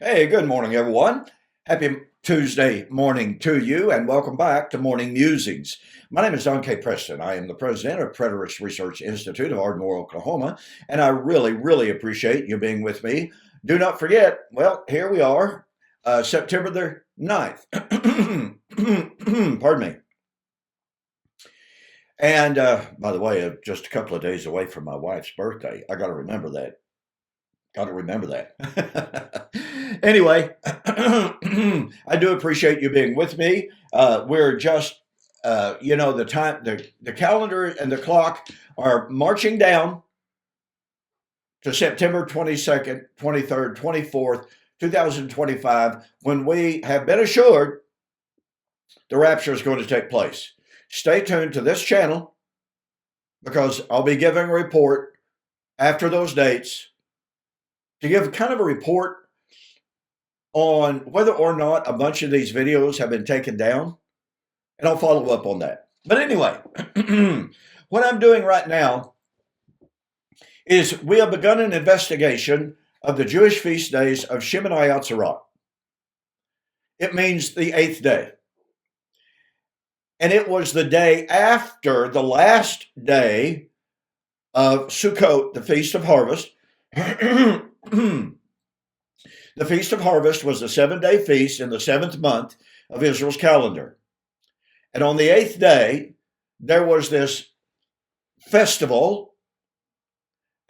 Hey, good morning, everyone. Happy Tuesday morning to you, and welcome back to Morning Musings. My name is Don K. Preston. I am the president of Preterist Research Institute of Ardmore, Oklahoma, and I really appreciate you being with me. Do not forget, well, here we are, September the 9th. Pardon me. And by the way, just a couple of days away from my wife's birthday. I got to remember that. Got to remember that. Anyway, I do appreciate you being with me. We're just, the time, the calendar and the clock are marching down to September 22nd, 23rd, 24th, 2025, when we have been assured the rapture is going to take place. Stay tuned to this channel because I'll be giving a report after those dates to give kind of a report on whether or not a bunch of these videos have been taken down, and I'll follow up on that. But anyway, what I'm doing right now is we have begun an investigation of the Jewish feast days of Shemeni Atzerat. It means the 8th day. And it was the day after the last day of Sukkot, the Feast of Harvest. The Feast of Harvest was the 7-day feast in the 7th month of Israel's calendar. And on the 8th day, there was this festival,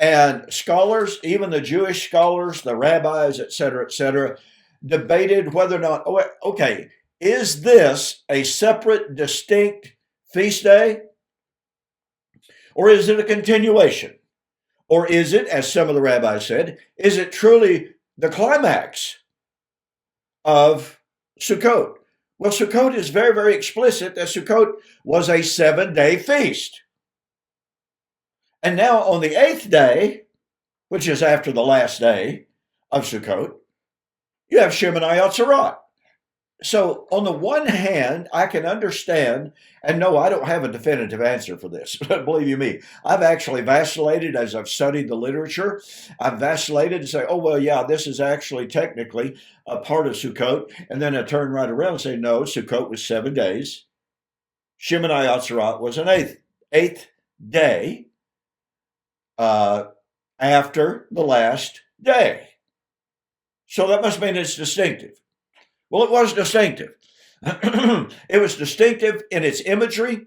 and scholars, even the Jewish scholars, the rabbis, etc., debated whether or not, okay, is this a separate, distinct feast day? Or is it a continuation? Or is it, as some of the rabbis said, is it truly the climax of Sukkot? Well, Sukkot is very explicit that Sukkot was a 7-day feast. And now on the 8th day, which is after the last day of Sukkot, you have Shemeni Atzerat. So on the one hand, I can understand, and no, I don't have a definitive answer for this. Believe you me, I've actually vacillated as I've studied the literature. I've vacillated and say, oh, well, yeah, this is actually technically a part of Sukkot. And then I turn right around and say, no, Sukkot was 7 days. Shemini Atzerat was an eighth day after the last day. So that must mean it's distinctive. Well, it was distinctive. It was distinctive in its imagery.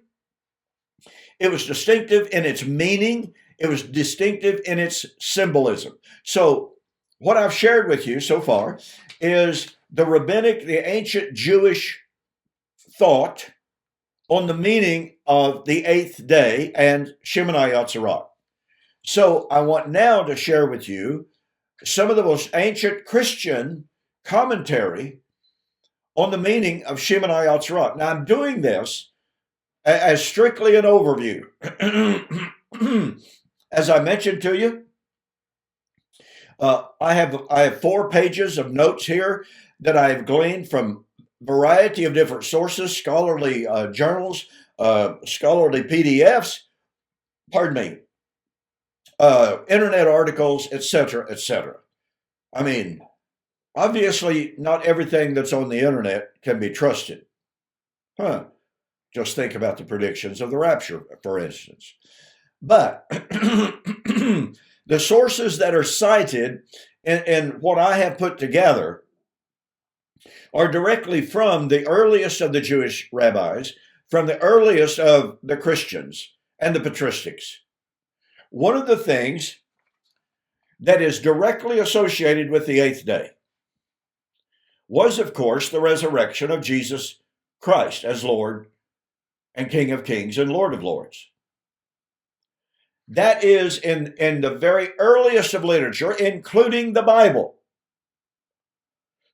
It was distinctive in its meaning. It was distinctive in its symbolism. So what I've shared with you so far is the ancient Jewish thought on the meaning of the 8th day and Shemini Atzerat. So I want now to share with you some of the most ancient Christian commentary on the meaning of Shemeni Atzerat. Now, I'm doing this as strictly an overview. As I mentioned to you, I have 4 pages of notes here that I've gleaned from a variety of different sources, scholarly journals, scholarly PDFs, internet articles, etc. I mean, obviously, not everything that's on the internet can be trusted. Just think about the predictions of the rapture, for instance. But the sources that are cited in what I have put together are directly from the earliest of the Jewish rabbis, from the earliest of the Christians and the patristics. One of the things that is directly associated with the 8th day was, of course, the resurrection of Jesus Christ as Lord and King of Kings and Lord of Lords. That is in the very earliest of literature, including the Bible.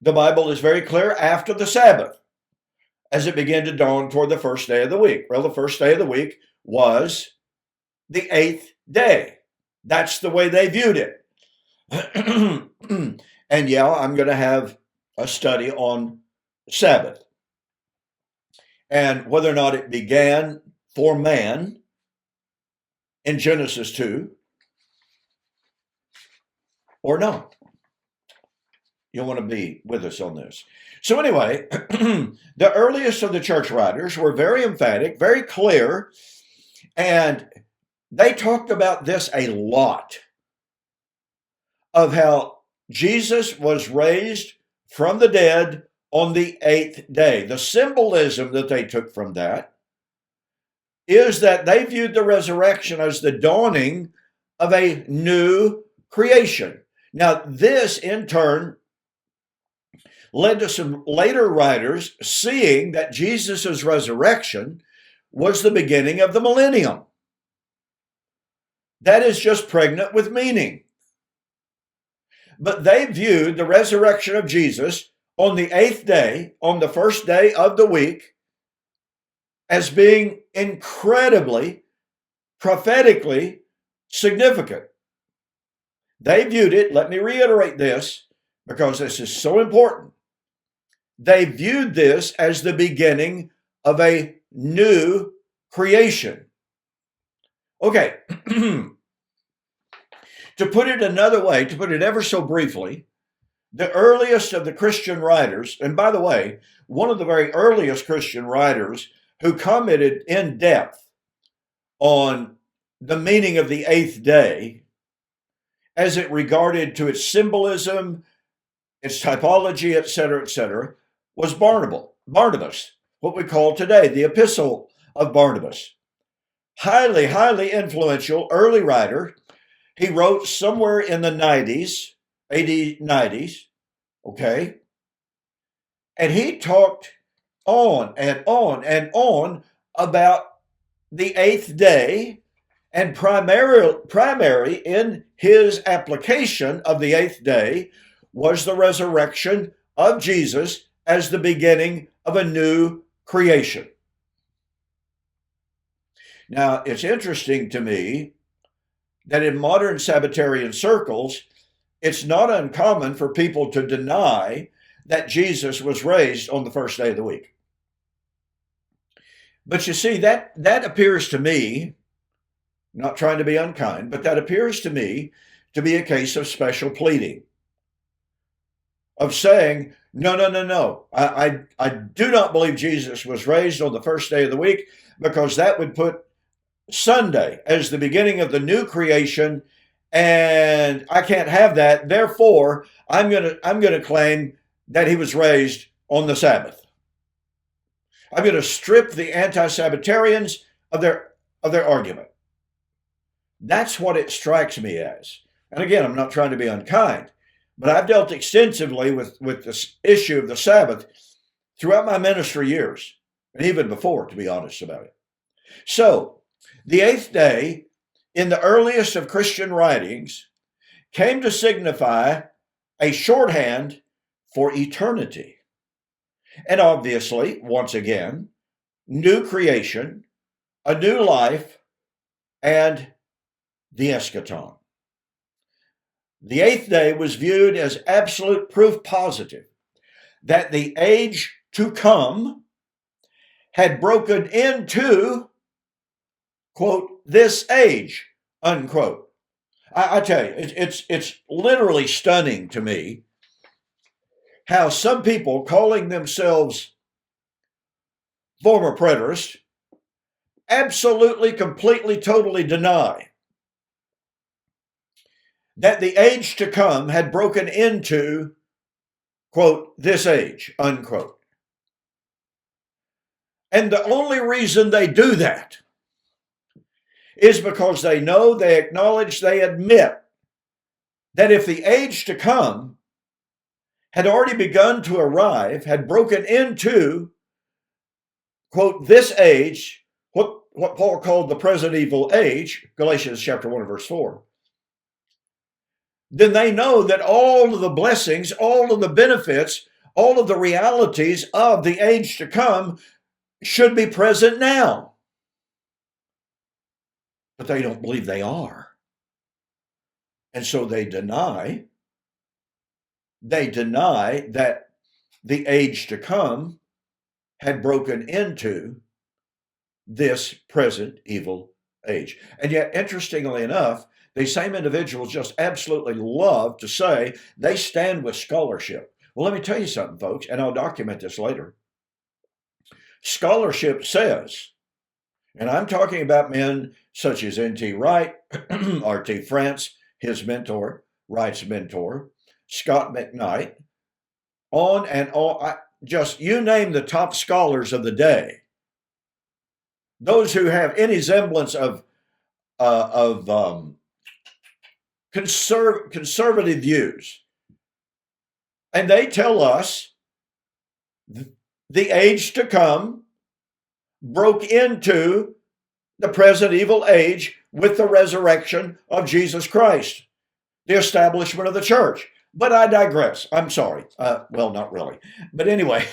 The Bible is very clear after the Sabbath, as it began to dawn toward the first day of the week. Well, the first day of the week was the 8th day. That's the way they viewed it. And yeah, I'm going to have a study on Sabbath and whether or not it began for man in Genesis 2 or not. You'll want to be with us on this. So anyway, the earliest of the church writers were very emphatic, very clear, and they talked about this a lot, of how Jesus was raised from the dead on the 8th day. The symbolism that they took from that is that they viewed the resurrection as the dawning of a new creation. Now, this in turn led to some later writers seeing that Jesus' resurrection was the beginning of the millennium. That is just pregnant with meaning. But they viewed the resurrection of Jesus on the 8th day, on the first day of the week, as being incredibly, prophetically significant. They viewed it, let me reiterate this, because this is so important. They viewed this as the beginning of a new creation. Okay, to put it another way, to put it ever so briefly, the earliest of the Christian writers, and by the way, one of the very earliest Christian writers who commented in depth on the meaning of the 8th day as it regarded to its symbolism, its typology, etc., was Barnabas, what we call today the Epistle of Barnabas. Highly, highly influential early writer. He wrote somewhere in the 90s, AD 90s, okay? And he talked on and on and on about the 8th day, and primary in his application of the 8th day was the resurrection of Jesus as the beginning of a new creation. Now, it's interesting to me that in modern Sabbatarian circles, it's not uncommon for people to deny that Jesus was raised on the first day of the week. But you see, that appears to me, not trying to be unkind, but that appears to me to be a case of special pleading, of saying, no, I do not believe Jesus was raised on the first day of the week, because that would put Sunday as the beginning of the new creation, and I can't have that. Therefore, I'm going to claim that he was raised on the Sabbath. I'm going to strip the anti-Sabbatarians of their argument. That's what it strikes me as. And again, I'm not trying to be unkind, but I've dealt extensively with this issue of the Sabbath throughout my ministry years, and even before, to be honest about it. So, the 8th day, in the earliest of Christian writings, came to signify a shorthand for eternity. And obviously, once again, new creation, a new life, and the eschaton. The 8th day was viewed as absolute proof positive that the age to come had broken into, quote, this age, unquote. I tell you, it's literally stunning to me how some people calling themselves former preterists absolutely, completely, totally deny that the age to come had broken into, quote, this age, unquote. And the only reason they do that is because they know, they acknowledge, they admit that if the age to come had already begun to arrive, had broken into, quote, this age, what Paul called the present evil age, Galatians chapter 1 and verse 4, then they know that all of the blessings, all of the benefits, all of the realities of the age to come should be present now. But they don't believe they are. And so they deny that the age to come had broken into this present evil age. And yet, interestingly enough, these same individuals just absolutely love to say they stand with scholarship. Well, let me tell you something, folks, and I'll document this later. Scholarship says, and I'm talking about men such as N.T. Wright, R.T. France, his mentor, Wright's mentor, Scott McKnight, on and on. Just you name the top scholars of the day, those who have any semblance of conservative views, and they tell us the age to come broke into the present evil age with the resurrection of Jesus Christ, the establishment of the church. But I digress. I'm sorry. Well, not really. But anyway,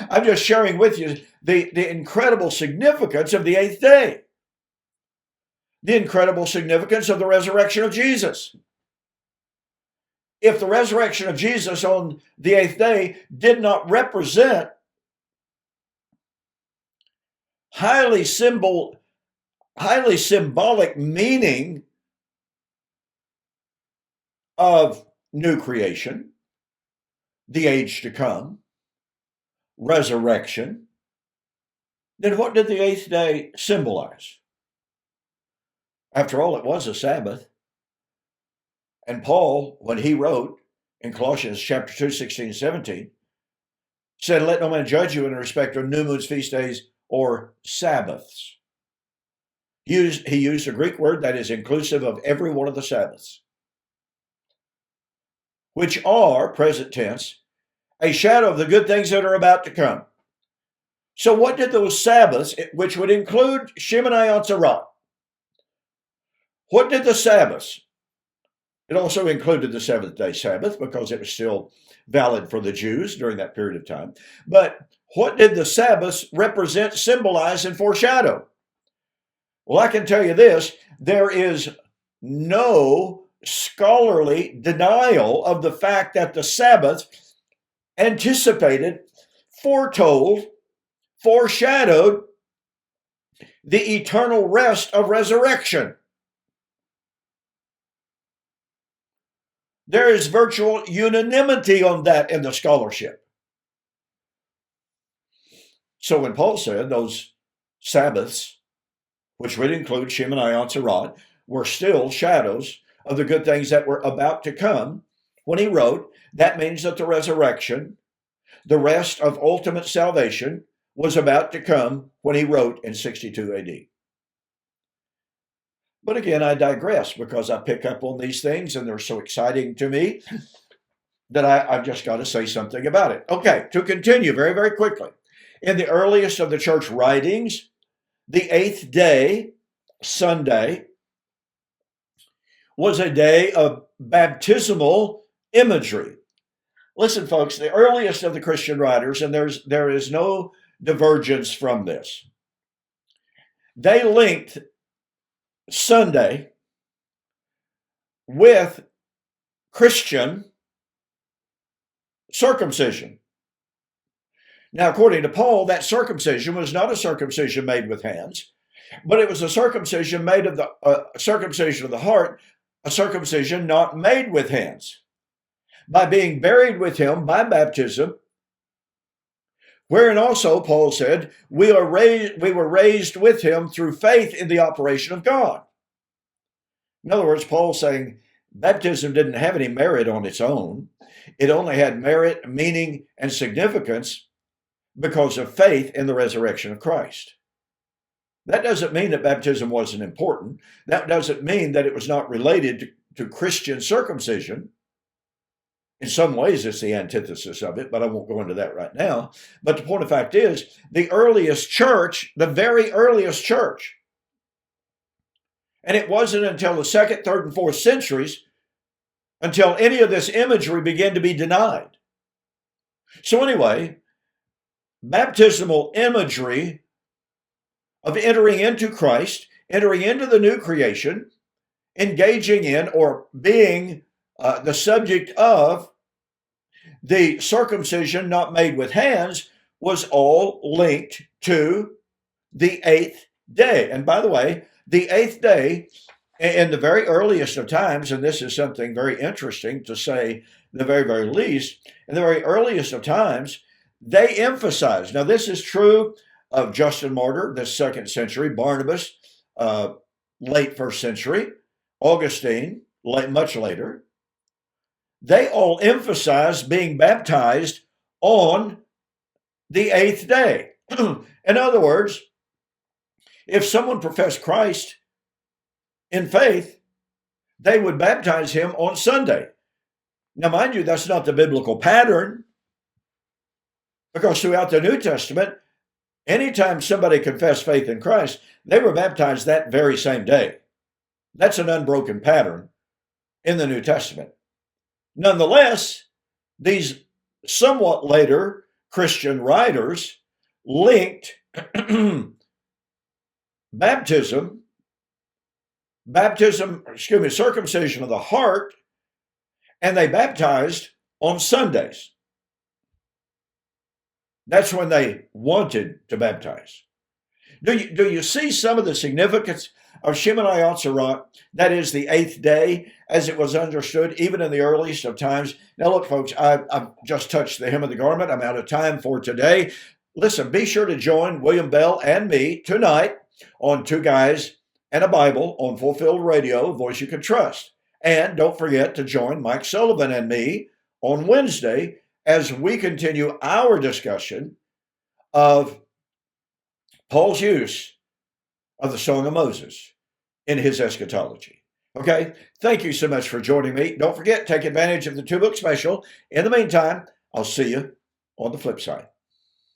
I'm just sharing with you the incredible significance of the eighth day, the incredible significance of the resurrection of Jesus. If the resurrection of Jesus on the eighth day did not represent highly symbolic meaning of new creation, the age to come, resurrection, then what did the eighth day symbolize? After all, it was a Sabbath. And Paul, when he wrote in Colossians chapter 2, 16, 17, said, let no man judge you in respect of new moons, feast days, or Sabbaths. He used a Greek word that is inclusive of every one of the Sabbaths, which are, present tense, a shadow of the good things that are about to come. So what did those Sabbaths, which would include Shemeni Atzerat, what did the Sabbaths? It also included the seventh-day Sabbath because it was still valid for the Jews during that period of time. But what did the Sabbaths represent, symbolize, and foreshadow? Well, I can tell you this, there is no scholarly denial of the fact that the Sabbath anticipated, foretold, foreshadowed the eternal rest of resurrection. There is virtual unanimity on that in the scholarship. So when Paul said those Sabbaths, which would include Shemeni Atzerat, were still shadows of the good things that were about to come, when he wrote, that means that the resurrection, the rest of ultimate salvation, was about to come when he wrote in 62 AD. But again, I digress because I pick up on these things and they're so exciting to me that I've just got to say something about it. Okay, to continue very, very quickly. In the earliest of the church writings, the eighth day, Sunday, was a day of baptismal imagery. Listen, folks, the earliest of the Christian writers, and there is no divergence from this, they linked Sunday with Christian circumcision. Now, according to Paul, that circumcision was not a circumcision made with hands, but it was a circumcision made of the circumcision of the heart, a circumcision not made with hands. By being buried with him by baptism, wherein also, Paul said, we were raised with him through faith in the operation of God. In other words, Paul's saying baptism didn't have any merit on its own. It only had merit, meaning, and significance because of faith in the resurrection of Christ. That doesn't mean that baptism wasn't important. That doesn't mean that it was not related to Christian circumcision. In some ways, it's the antithesis of it, but I won't go into that right now. But the point of fact is, the earliest church, the very earliest church, and it wasn't until the second, third, and fourth centuries until any of this imagery began to be denied. So anyway, baptismal imagery of entering into Christ, entering into the new creation, engaging in or being the subject of the circumcision not made with hands, was all linked to the eighth day. And by the way, the eighth day In the very earliest of times, and this is something very interesting to say, the very, very least, in the very earliest of times, they emphasize. Now, this is true of Justin Martyr, the second century, Barnabas, uh, late first century, Augustine, much later. They all emphasize being baptized on the eighth day. In other words, if someone professed Christ in faith, they would baptize him on Sunday. Now, mind you, that's not the biblical pattern, because throughout the New Testament, anytime somebody confessed faith in Christ, they were baptized that very same day. That's an unbroken pattern in the New Testament. Nonetheless, these somewhat later Christian writers linked circumcision of the heart, and they baptized on Sundays. That's when they wanted to baptize. Do you see some of the significance of Shemeni Atzerat? That is the eighth day, as it was understood even in the earliest of times. Now, look, folks, I've just touched the hem of the garment. I'm out of time for today. Listen, be sure to join William Bell and me tonight on Two Guys and a Bible on Fulfilled Radio, a voice you can trust. And don't forget to join Mike Sullivan and me on Wednesday as we continue our discussion of Paul's use of the Song of Moses in his eschatology. Okay? Thank you so much for joining me. Don't forget, take advantage of the 2-book special. In the meantime, I'll see you on the flip side.